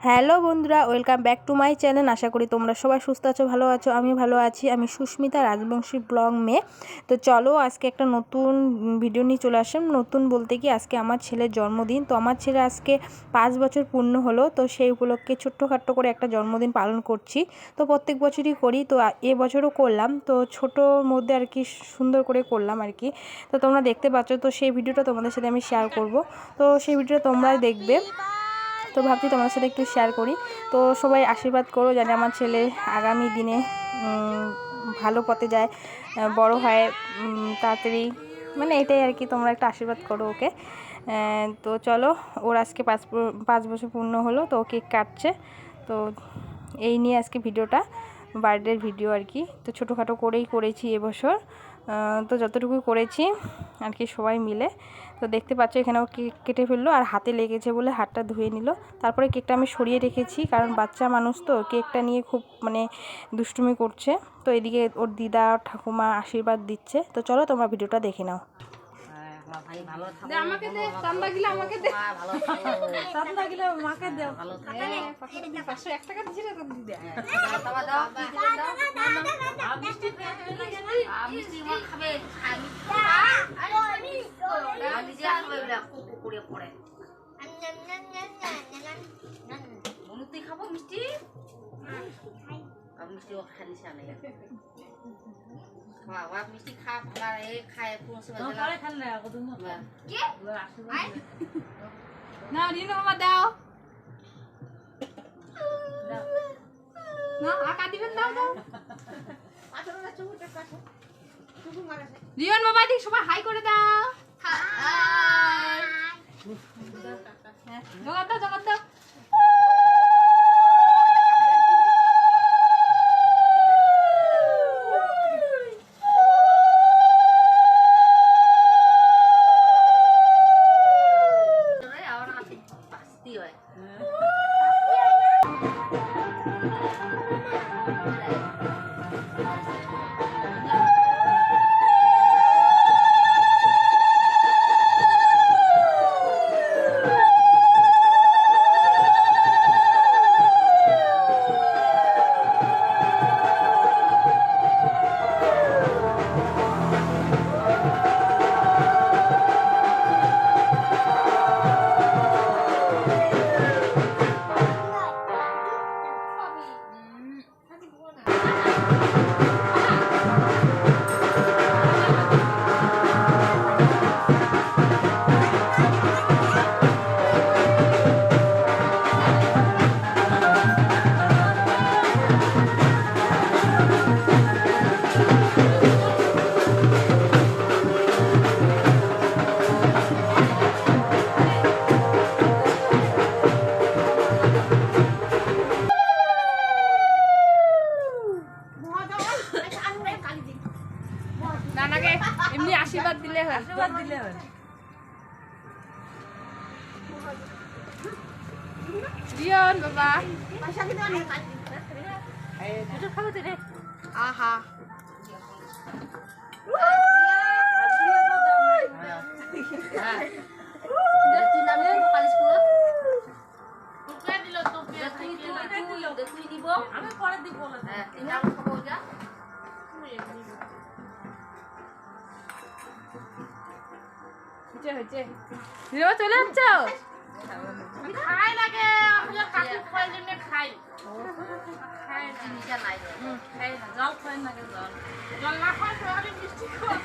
Hello বন্ধুরা, welcome back to my channel. আশা করি তোমরা সবাই সুস্থ আছো, ভালো আছো। আমি ভালো আছি। আমি সুস্মিতা রাজবংশী ব্লগ মেয়ে। তো চলো আজকে একটা নতুন ভিডিও নিয়ে চলে আসলাম। নতুন বলতে কি, আজকে আমার ছেলের জন্মদিন। তো আমার ছেলে আজকে 5 বছর পূর্ণ হলো। তো সেই উপলক্ষে ছোট্টখাট্টো করে একটা জন্মদিন পালন করছি। তো প্রত্যেক বছরই করি, তো এবছরও করলাম। তো ছোটোর মধ্যে আর কি সুন্দর করে করলাম আর কি। তো তোমরা দেখতে পাচ্ছ, তো সেই ভিডিওটা তোমাদের সাথে আমি শেয়ার করব। তো সেই ভিডিওটা তোমরাই দেখবে। তো ভাবছি তোমাদের সাথে একটু শেয়ার করি। তো সবাই আশীর্বাদ করো যেন আমার ছেলে আগামী দিনে ভালো পথে যায়, বড় হয় তাড়াতাড়ি, মানে এটাই আর কি। তোমরা একটা আশীর্বাদ করো ওকে। তো চলো, ওর আজকে 5 বছর পূর্ণ হলো, তো কেক কাটছে। তো এই নিয়ে আজকে ভিডিওটা, বার্থডের ভিডিও আর কি। তো ছোটোখাটো করেই করেছি এবছর। তো যতটুকু করেছি আর কি সবাই মিলে। তো দেখতে পাচ্ছ এখানেও কেক কেটে ফেললো, আর হাতে লেগেছে বলে হাতটা ধুয়ে নিল। তারপরে কেকটা আমি সরিয়ে রেখেছি, কারণ বাচ্চা মানুষ তো কেকটা নিয়ে খুব মানে দুষ্টুমি করছে। তো এদিকে ওর দিদা ঠাকুমা আশীর্বাদ দিচ্ছে। তো চলো তোমরা ভিডিওটা দেখে নাও। আমাকে দে, চান্দা গিলা আমাকে দে, চান্দা গিলা আমাকে দে, 501 টাকা দিছি রে, তুমি দে। দাও দাও, মিষ্টি মিষ্টি মা খাবে, আমি নিজে খাবে বলে কুকুরে পড়ে। মনুতি খাবো মিষ্টি, আমি মিষ্টি খালি সামনে বাবা মিষ্টি খা, ভালো এই খায় কোন সময় না পরে খান না কত মত কি না রিনো মামা দাও না আকা দিবেন, দাও দাও পাথরটা চুকুটা কাছে চুকু মারাছে। রিয়ন মামা দিক সবাই হাই করে দাও, হাই জগৎ দাও জগৎ দাও। নানাকে এমনি আশীর্বাদ দিলে হয়, আশীর্বাদ দিলে হয়। রিয়ন বাবা পয়সা কি দাও, এই দুটো খাবো তো রে। আহা তুই নামে পালিশ করো, তোকে দিল, তোকে তুই দিব, আমি পরে দিব। হ্যাঁ তুই নাম খাবো যা। চলে যাচ্ছ? খাই লাগে, আমি কাকি খাই জন্য খাই, খাই নিজে নাই খাই না, জল খাই না, জল জল না খাই তো আমি মিষ্টি খাই।